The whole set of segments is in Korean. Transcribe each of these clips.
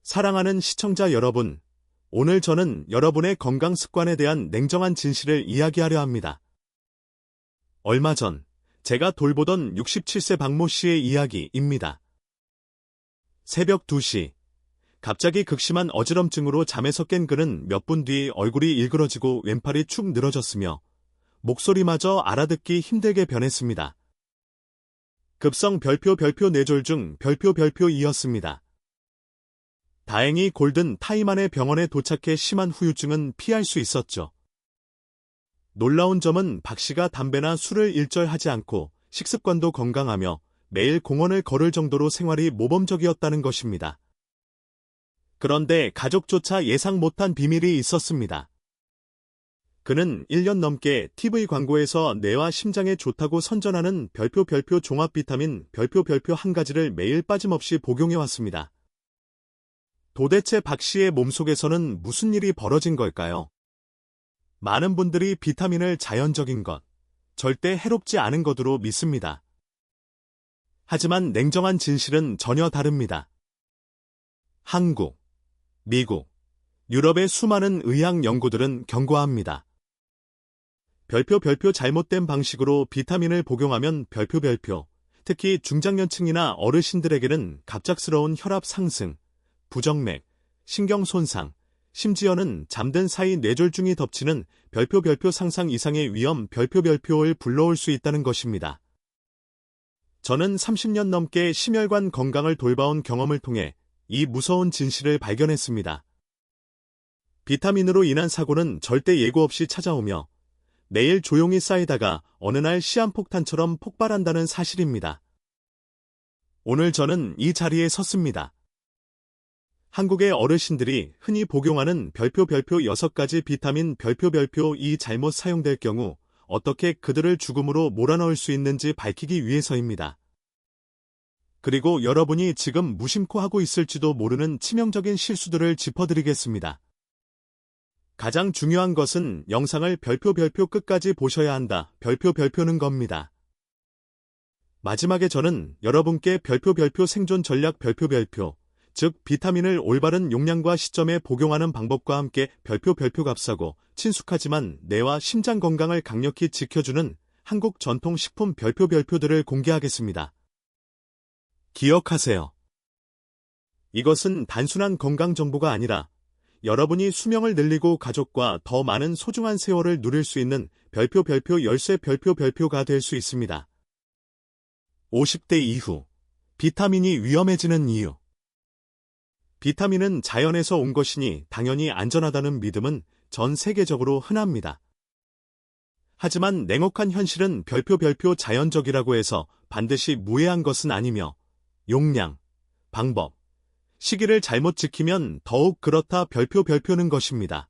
사랑하는 시청자 여러분, 오늘 저는 여러분의 건강 습관에 대한 냉정한 진실을 이야기하려 합니다. 얼마 전 제가 돌보던 67세 박모 씨의 이야기입니다. 새벽 2시, 갑자기 극심한 어지럼증으로 잠에서 깬 그는 몇 분 뒤 얼굴이 일그러지고 왼팔이 축 늘어졌으며 목소리마저 알아듣기 힘들게 변했습니다. 급성 별표 뇌졸중 별표이었습니다. 다행히 골든 타임 안에 병원에 도착해 심한 후유증은 피할 수 있었죠. 놀라운 점은 박 씨가 담배나 술을 일절하지 않고 식습관도 건강하며 매일 공원을 걸을 정도로 생활이 모범적이었다는 것입니다. 그런데 가족조차 예상 못한 비밀이 있었습니다. 그는 1년 넘게 TV 광고에서 뇌와 심장에 좋다고 선전하는 별표 종합 비타민 별표 한 가지를 매일 빠짐없이 복용해왔습니다. 도대체 박 씨의 몸속에서는 무슨 일이 벌어진 걸까요? 많은 분들이 비타민을 자연적인 것, 절대 해롭지 않은 것으로 믿습니다. 하지만 냉정한 진실은 전혀 다릅니다. 한국, 미국, 유럽의 수많은 의학 연구들은 경고합니다. 별표 잘못된 방식으로 비타민을 복용하면 별표, 특히 중장년층이나 어르신들에게는 갑작스러운 혈압 상승, 부정맥, 신경 손상, 심지어는 잠든 사이 뇌졸중이 덮치는 별표 상상 이상의 위험 별표를 불러올 수 있다는 것입니다. 저는 30년 넘게 심혈관 건강을 돌봐온 경험을 통해 이 무서운 진실을 발견했습니다. 비타민으로 인한 사고는 절대 예고 없이 찾아오며 매일 조용히 쌓이다가 어느 날 시한폭탄처럼 폭발한다는 사실입니다. 오늘 저는 이 자리에 섰습니다. 한국의 어르신들이 흔히 복용하는 별표 6가지 비타민 별표 이 잘못 사용될 경우 어떻게 그들을 죽음으로 몰아넣을 수 있는지 밝히기 위해서입니다. 그리고 여러분이 지금 무심코 하고 있을지도 모르는 치명적인 실수들을 짚어드리겠습니다. 가장 중요한 것은 영상을 별표 끝까지 보셔야 한다. 별표는 겁니다. 마지막에 저는 여러분께 별표 생존 전략 별표 즉 비타민을 올바른 용량과 시점에 복용하는 방법과 함께 별표 값싸고 친숙하지만 뇌와 심장 건강을 강력히 지켜주는 한국 전통 식품 별표들을 공개하겠습니다. 기억하세요. 이것은 단순한 건강 정보가 아니라 여러분이 수명을 늘리고 가족과 더 많은 소중한 세월을 누릴 수 있는 별표 열쇠 별표가 될 수 있습니다. 50대 이후 비타민이 위험해지는 이유. 비타민은 자연에서 온 것이니 당연히 안전하다는 믿음은 전 세계적으로 흔합니다. 하지만 냉혹한 현실은 별표 자연적이라고 해서 반드시 무해한 것은 아니며 용량, 방법, 시기를 잘못 지키면 더욱 그렇다 별표는 것입니다.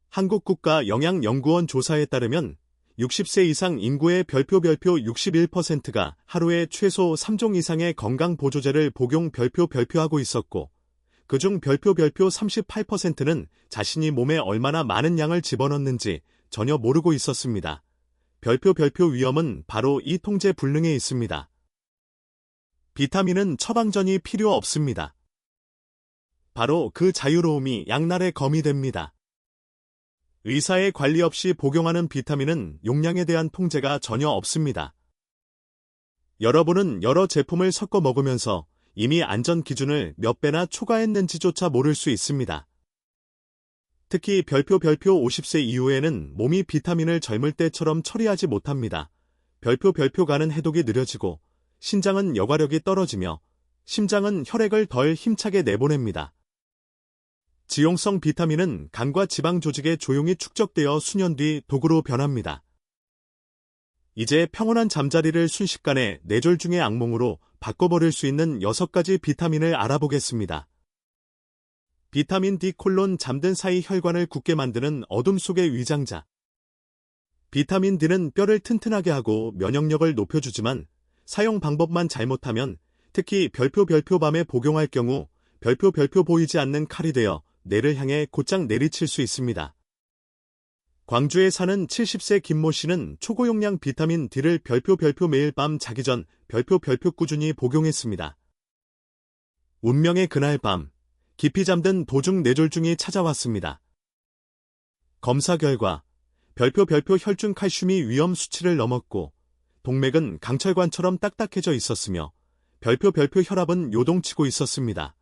한국국가영양연구원 조사에 따르면 60세 이상 인구의 별표 61%가 하루에 최소 3종 이상의 건강보조제를 복용 별표하고 있었고 그중 별표 38%는 자신이 몸에 얼마나 많은 양을 집어넣는지 전혀 모르고 있었습니다. 별표 위험은 바로 이 통제 불능에 있습니다. 비타민은 처방전이 필요 없습니다. 바로 그 자유로움이 양날의 검이 됩니다. 의사의 관리 없이 복용하는 비타민은 용량에 대한 통제가 전혀 없습니다. 여러분은 여러 제품을 섞어 먹으면서 이미 안전 기준을 몇 배나 초과했는지조차 모를 수 있습니다. 특히 별표 50세 이후에는 몸이 비타민을 젊을 때처럼 처리하지 못합니다. 별표가는 해독이 느려지고 신장은 여과력이 떨어지며 심장은 혈액을 덜 힘차게 내보냅니다. 지용성 비타민은 간과 지방 조직에 조용히 축적되어 수년 뒤 독으로 변합니다. 이제 평온한 잠자리를 순식간에 뇌졸중의 악몽으로 바꿔버릴 수 있는 6가지 비타민을 알아보겠습니다. 비타민 D: 잠든 사이 혈관을 굳게 만드는 어둠 속의 위장자. 비타민 D는 뼈를 튼튼하게 하고 면역력을 높여주지만 사용 방법만 잘못하면 특히 별표 밤에 복용할 경우 별표 보이지 않는 칼이 되어 뇌를 향해 곧장 내리칠 수 있습니다. 광주에 사는 70세 김모 씨는 초고용량 비타민 D를 별표 매일 밤 자기 전 별표 꾸준히 복용했습니다. 운명의 그날 밤, 깊이 잠든 도중 뇌졸중이 찾아왔습니다. 검사 결과 별표 혈중 칼슘이 위험 수치를 넘었고 동맥은 강철관처럼 딱딱해져 있었으며 별표 혈압은 요동치고 있었습니다.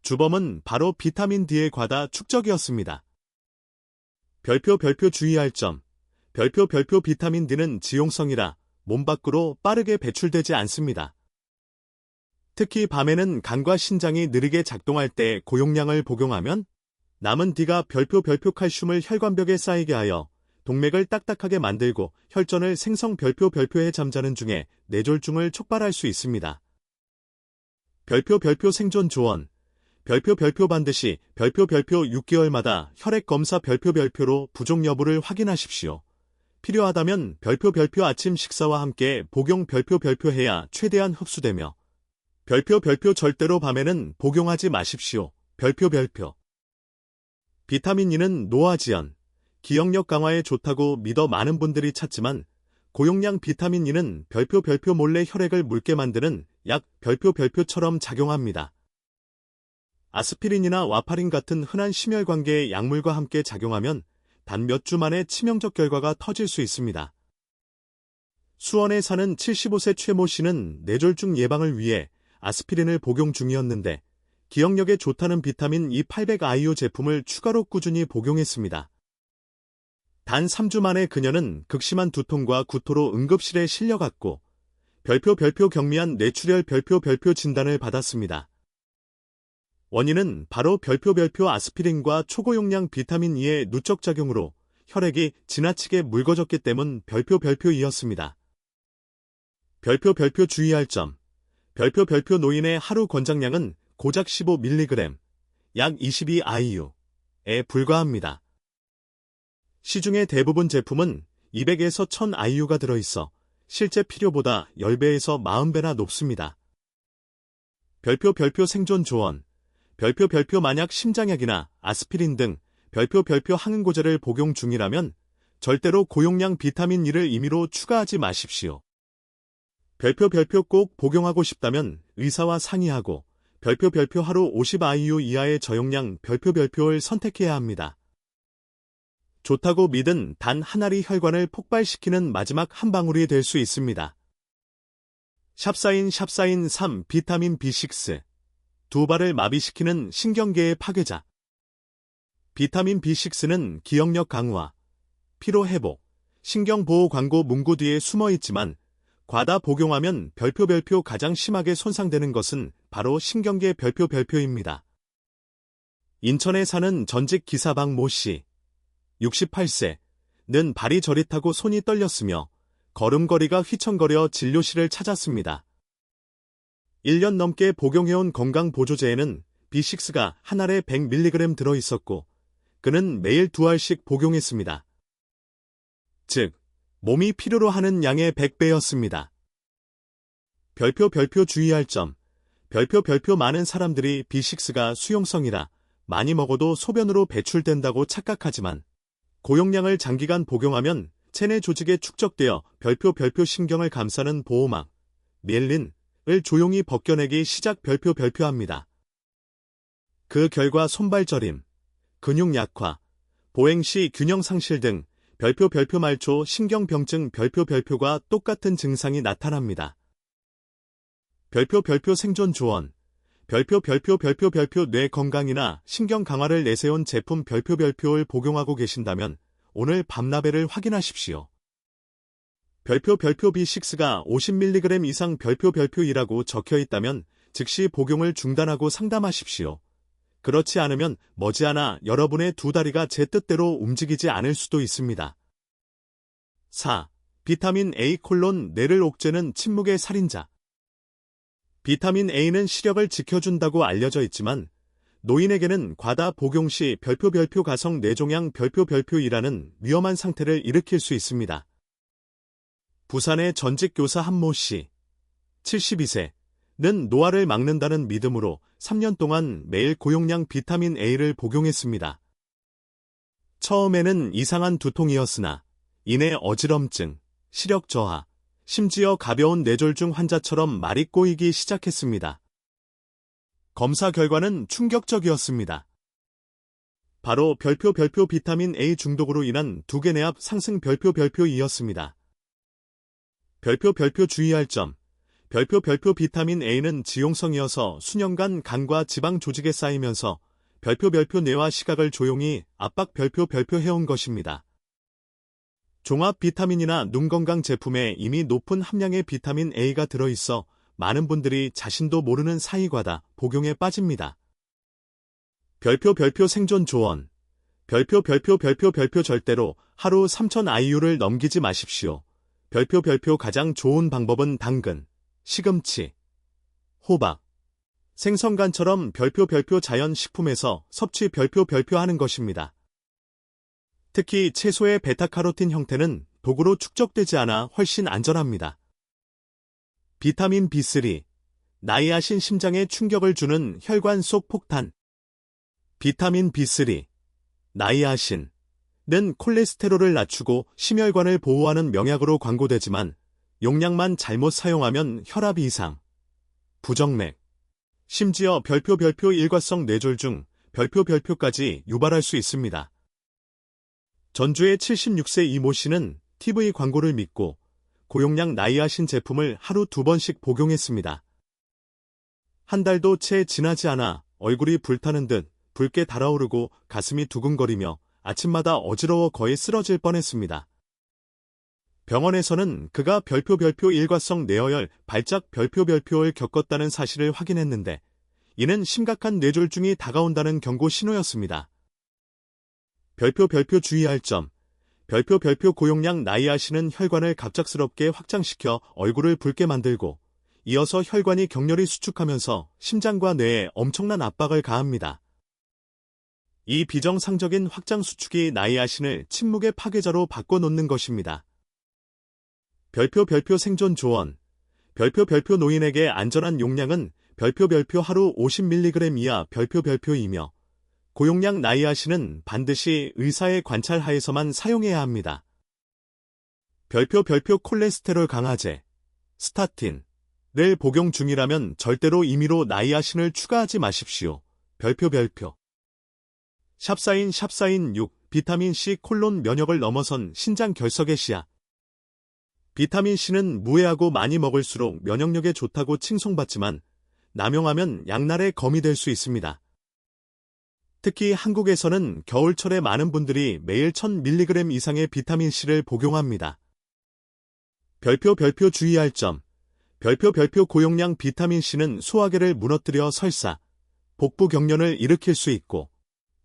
주범은 바로 비타민 D의 과다 축적이었습니다. 별표 주의할 점. 별표 비타민 D는 지용성이라 몸 밖으로 빠르게 배출되지 않습니다. 특히 밤에는 간과 신장이 느리게 작동할 때 고용량을 복용하면 남은 D가 별표 칼슘을 혈관벽에 쌓이게 하여 동맥을 딱딱하게 만들고 혈전을 생성 별표에 잠자는 중에 뇌졸중을 촉발할 수 있습니다. 별표 생존 조언. 별표 반드시 별표 6개월마다 혈액 검사 별표로 부족 여부를 확인하십시오. 필요하다면 별표 아침 식사와 함께 복용 별표 해야 최대한 흡수되며 별표 절대로 밤에는 복용하지 마십시오. 별표 비타민 E는 노화지연, 기억력 강화에 좋다고 믿어 많은 분들이 찾지만 고용량 비타민 E는 별표 몰래 혈액을 묽게 만드는 약 별표처럼 작용합니다. 아스피린이나 와파린 같은 흔한 심혈관계의 약물과 함께 작용하면 단 몇 주 만에 치명적 결과가 터질 수 있습니다. 수원에 사는 75세 최모 씨는 뇌졸중 예방을 위해 아스피린을 복용 중이었는데 기억력에 좋다는 비타민 E800IU 제품을 추가로 꾸준히 복용했습니다. 단 3주 만에 그녀는 극심한 두통과 구토로 응급실에 실려갔고 별표 경미한 뇌출혈 별표 진단을 받았습니다. 원인은 바로 별표 아스피린과 초고용량 비타민 E의 누적 작용으로 혈액이 지나치게 묽어졌기 때문 별표이었습니다. 별표 주의할 점. 별표 노인의 하루 권장량은 고작 15mg, 약 22IU에 불과합니다. 시중의 대부분 제품은 200에서 1000IU가 들어있어 실제 필요보다 10배에서 40배나 높습니다. 별표 생존 조언. 별표 만약 심장약이나 아스피린 등 별표 항응고제를 복용 중이라면 절대로 고용량 비타민 E를 임의로 추가하지 마십시오. 별표 꼭 복용하고 싶다면 의사와 상의하고 별표 하루 50IU 이하의 저용량 별표를 선택해야 합니다. 좋다고 믿은 단 한 알이 혈관을 폭발시키는 마지막 한 방울이 될 수 있습니다. 샵사인 3 비타민 B6 두 발을 마비시키는 신경계의 파괴자. 비타민 B6는 기억력 강화, 피로 회복, 신경보호 광고 문구 뒤에 숨어 있지만 과다 복용하면 별표 가장 심하게 손상되는 것은 바로 신경계 별표입니다. 인천에 사는 전직 기사방 모 씨, 68세는 발이 저릿하고 손이 떨렸으며 걸음걸이가 휘청거려 진료실을 찾았습니다. 1년 넘게 복용해온 건강보조제에는 B6가 한 알에 100mg 들어있었고 그는 매일 2알씩 복용했습니다. 즉, 몸이 필요로 하는 양의 100배였습니다. 별표 주의할 점. 별표 많은 사람들이 B6가 수용성이라 많이 먹어도 소변으로 배출된다고 착각하지만 고용량을 장기간 복용하면 체내 조직에 축적되어 별표 신경을 감싸는 보호막, 미엘린을 조용히 벗겨내기 시작 별표합니다. 그 결과 손발 저림, 근육 약화, 보행 시 균형 상실 등 별표 말초 신경병증 별표가 똑같은 증상이 나타납니다. 별표 생존 조언. 별표 뇌 건강이나 신경 강화를 내세운 제품 별표를 복용하고 계신다면 오늘 밤라벨을 확인하십시오. 별표 B6가 50mg 이상 별표이라고 적혀 있다면 즉시 복용을 중단하고 상담하십시오. 그렇지 않으면 머지않아 여러분의 두 다리가 제 뜻대로 움직이지 않을 수도 있습니다. 4. 비타민 A: 뇌를 옥죄는 침묵의 살인자. 비타민 A는 시력을 지켜준다고 알려져 있지만 노인에게는 과다 복용 시 별표 가성 뇌종양 별표이라는 위험한 상태를 일으킬 수 있습니다. 부산의 전직 교사 한모 씨, 72세는 노화를 막는다는 믿음으로 3년 동안 매일 고용량 비타민 A를 복용했습니다. 처음에는 이상한 두통이었으나 이내 어지럼증, 시력 저하, 심지어 가벼운 뇌졸중 환자처럼 말이 꼬이기 시작했습니다. 검사 결과는 충격적이었습니다. 바로 별표 비타민 A 중독으로 인한 두개내압 상승 별표 E였습니다. 별표 주의할 점. 별표 비타민 A는 지용성이어서 수년간 간과 지방 조직에 쌓이면서 별표 뇌와 시각을 조용히 압박 별표 해온 것입니다. 종합 비타민이나 눈 건강 제품에 이미 높은 함량의 비타민 A가 들어있어 많은 분들이 자신도 모르는 사이과다 복용에 빠집니다. 별표 생존 조언. 별표 절대로 하루 3000IU를 넘기지 마십시오. 별표 가장 좋은 방법은 당근, 시금치, 호박, 생선간처럼 별표 자연 식품에서 섭취 별표 하는 것입니다. 특히 채소의 베타카로틴 형태는 독으로 축적되지 않아 훨씬 안전합니다. 비타민 B3, 나이아신 심장에 충격을 주는 혈관 속 폭탄. 비타민 B3, 나이아신은 콜레스테롤을 낮추고 심혈관을 보호하는 명약으로 광고되지만 용량만 잘못 사용하면 혈압 이상, 부정맥, 심지어 별표 일과성 뇌졸 중 별표까지 유발할 수 있습니다. 전주의 76세 이모 씨는 TV 광고를 믿고 고용량 나이아신 제품을 하루 2번씩 복용했습니다. 한 달도 채 지나지 않아 얼굴이 불타는 듯 붉게 달아오르고 가슴이 두근거리며 아침마다 어지러워 거의 쓰러질 뻔했습니다. 병원에서는 그가 별표 일과성 뇌어열 발작 별표를 겪었다는 사실을 확인했는데 이는 심각한 뇌졸중이 다가온다는 경고 신호였습니다. 별표 주의할 점. 별표 고용량 나이아신은 혈관을 갑작스럽게 확장시켜 얼굴을 붉게 만들고 이어서 혈관이 격렬히 수축하면서 심장과 뇌에 엄청난 압박을 가합니다. 이 비정상적인 확장 수축이 나이아신을 침묵의 파괴자로 바꿔놓는 것입니다. 별표 생존 조언. 별표 노인에게 안전한 용량은 별표 하루 50mg 이하 별표이며 고용량 나이아신은 반드시 의사의 관찰 하에서만 사용해야 합니다. 별표 콜레스테롤 강화제, 스타틴을 복용 중이라면 절대로 임의로 나이아신을 추가하지 마십시오. 별표 샵사인 6, 비타민C 콜론 면역을 넘어선 신장 결석의 씨앗. 비타민C는 무해하고 많이 먹을수록 면역력에 좋다고 칭송받지만 남용하면 양날의 검이 될 수 있습니다. 특히 한국에서는 겨울철에 많은 분들이 매일 1000mg 이상의 비타민C를 복용합니다. 별표 주의할 점. 별표 고용량 비타민C는 소화계를 무너뜨려 설사, 복부 경련을 일으킬 수 있고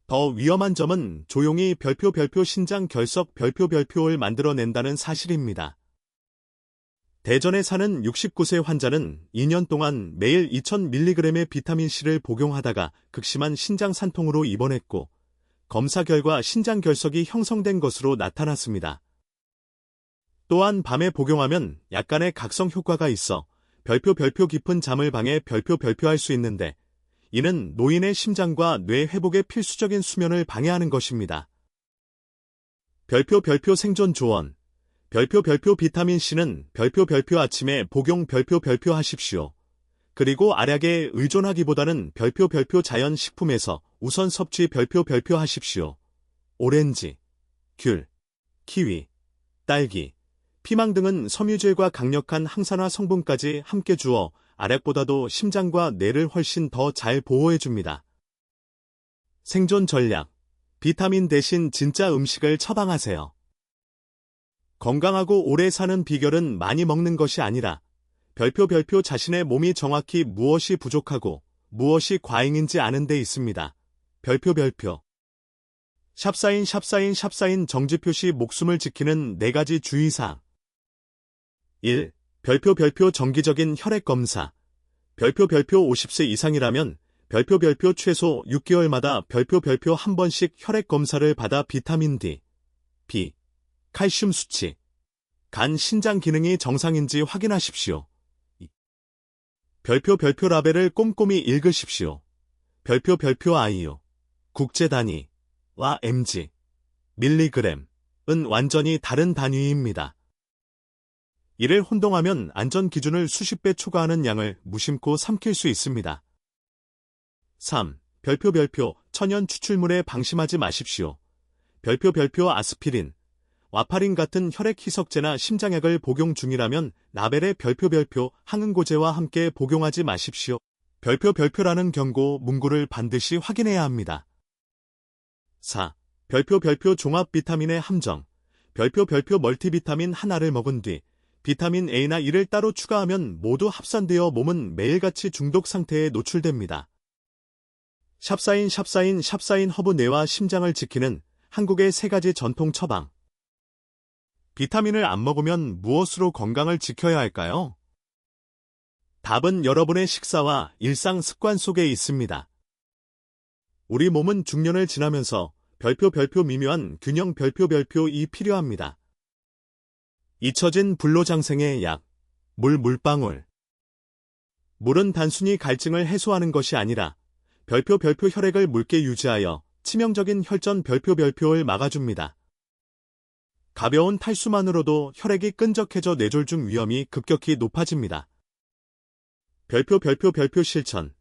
더 위험한 점은 조용히 별표 신장 결석 별표를 만들어낸다는 사실입니다. 대전에 사는 69세 환자는 2년 동안 매일 2000mg의 비타민C를 복용하다가 극심한 신장 산통으로 입원했고 검사 결과 신장 결석이 형성된 것으로 나타났습니다. 또한 밤에 복용하면 약간의 각성 효과가 있어 별표 깊은 잠을 방해 별표할 수 있는데 이는 노인의 심장과 뇌 회복에 필수적인 수면을 방해하는 것입니다. 별표 생존 조언. 별표 비타민C는 별표 아침에 복용 별표 하십시오. 그리고 알약에 의존하기보다는 별표 자연 식품에서 우선 섭취 별표 하십시오. 오렌지, 귤, 키위, 딸기, 피망 등은 섬유질과 강력한 항산화 성분까지 함께 주어 알약보다도 심장과 뇌를 훨씬 더 잘 보호해줍니다. 생존 전략. 비타민 대신 진짜 음식을 처방하세요. 건강하고 오래 사는 비결은 많이 먹는 것이 아니라 별표 자신의 몸이 정확히 무엇이 부족하고 무엇이 과잉인지 아는 데 있습니다. 별표 샵사인 정지표시 목숨을 지키는 4가지 주의사항. 1. 별표 정기적인 혈액 검사. 별표 50세 이상이라면 별표 최소 6개월마다 별표 한 번씩 혈액 검사를 받아 비타민 D, B, 칼슘 수치, 간 신장 기능이 정상인지 확인하십시오. 별표 라벨을 꼼꼼히 읽으십시오. 별표 IU, 국제 단위와 mg, 밀리그램은 완전히 다른 단위입니다. 이를 혼동하면 안전 기준을 수십 배 초과하는 양을 무심코 삼킬 수 있습니다. 3. 별표 천연 추출물에 방심하지 마십시오. 별표 아스피린, 와파린 같은 혈액 희석제나 심장약을 복용 중이라면 라벨의 별표 항응고제와 함께 복용하지 마십시오. 별표라는 경고 문구를 반드시 확인해야 합니다. 4. 별표 종합 비타민의 함정. 별표 멀티비타민 하나를 먹은 뒤 비타민 A나 E를 따로 추가하면 모두 합산되어 몸은 매일같이 중독 상태에 노출됩니다. 샵사인 허브 뇌와 심장을 지키는 한국의 3가지 전통 처방. 비타민을 안 먹으면 무엇으로 건강을 지켜야 할까요? 답은 여러분의 식사와 일상 습관 속에 있습니다. 우리 몸은 중년을 지나면서 별표 미묘한 균형 별표이 필요합니다. 잊혀진 불로장생의 약, 물방울. 물은 단순히 갈증을 해소하는 것이 아니라 별표 혈액을 묽게 유지하여 치명적인 혈전 별표를 막아줍니다. 가벼운 탈수만으로도 혈액이 끈적해져 뇌졸중 위험이 급격히 높아집니다. 별표 실천.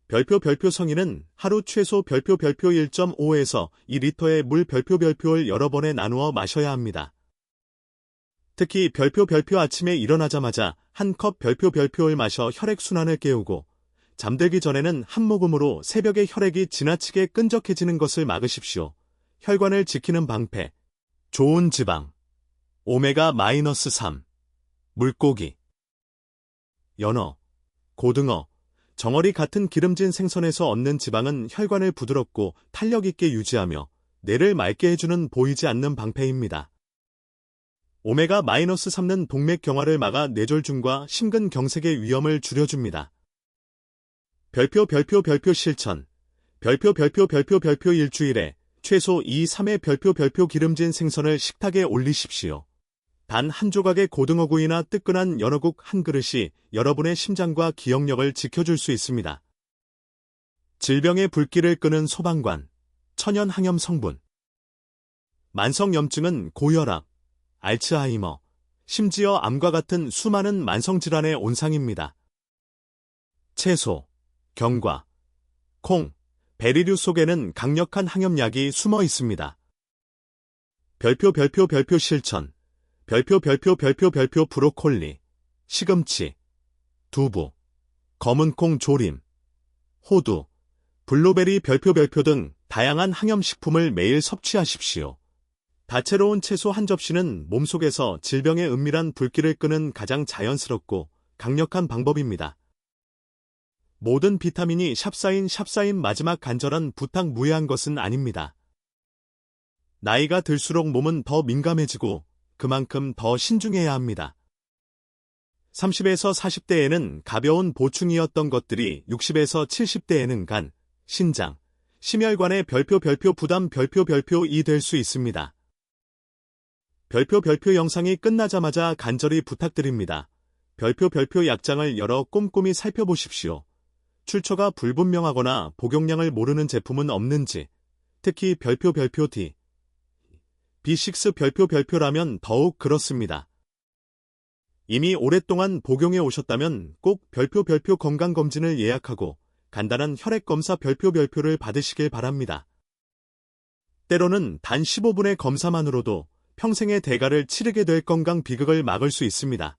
별표 성인은 하루 최소 별표 1.5에서 2리터의 물 별표를 여러 번에 나누어 마셔야 합니다. 특히 별표 아침에 일어나자마자 한 컵 별표를 마셔 혈액순환을 깨우고 잠들기 전에는 한 모금으로 새벽에 혈액이 지나치게 끈적해지는 것을 막으십시오. 혈관을 지키는 방패. 좋은 지방. 오메가-3. 물고기. 연어, 고등어, 정어리 같은 기름진 생선에서 얻는 지방은 혈관을 부드럽고 탄력 있게 유지하며 뇌를 맑게 해주는 보이지 않는 방패입니다. 오메가-3는 동맥경화를 막아 뇌졸중과 심근경색의 위험을 줄여줍니다. 별표 실천. 별표 일주일에 최소 2-3회 별표 기름진 생선을 식탁에 올리십시오. 단 한 조각의 고등어구이나 뜨끈한 연어국 한 그릇이 여러분의 심장과 기억력을 지켜줄 수 있습니다. 질병의 불길을 끄는 소방관, 천연 항염 성분. 만성염증은 고혈압, 알츠하이머, 심지어 암과 같은 수많은 만성질환의 온상입니다. 채소, 견과, 콩, 베리류 속에는 강력한 항염약이 숨어 있습니다. 별표 실천. 별표 브로콜리, 시금치, 두부, 검은콩 조림, 호두, 블루베리 별표 등 다양한 항염식품을 매일 섭취하십시오. 다채로운 채소 한 접시는 몸속에서 질병의 은밀한 불길을 끄는 가장 자연스럽고 강력한 방법입니다. 모든 비타민이 샵사인 마지막 간절한 부탁 무해한 것은 아닙니다. 나이가 들수록 몸은 더 민감해지고 그만큼 더 신중해야 합니다. 30에서 40대에는 가벼운 보충이었던 것들이 60에서 70대에는 간, 신장, 심혈관의 별표 부담 별표이 될 수 있습니다. 별표 영상이 끝나자마자 간절히 부탁드립니다. 별표 약장을 열어 꼼꼼히 살펴보십시오. 출처가 불분명하거나 복용량을 모르는 제품은 없는지, 특히 별표 D, B6 별표라면 더욱 그렇습니다. 이미 오랫동안 복용해 오셨다면 꼭 별표 건강검진을 예약하고 간단한 혈액검사 별표를 받으시길 바랍니다. 때로는 단 15분의 검사만으로도 평생의 대가를 치르게 될 건강 비극을 막을 수 있습니다.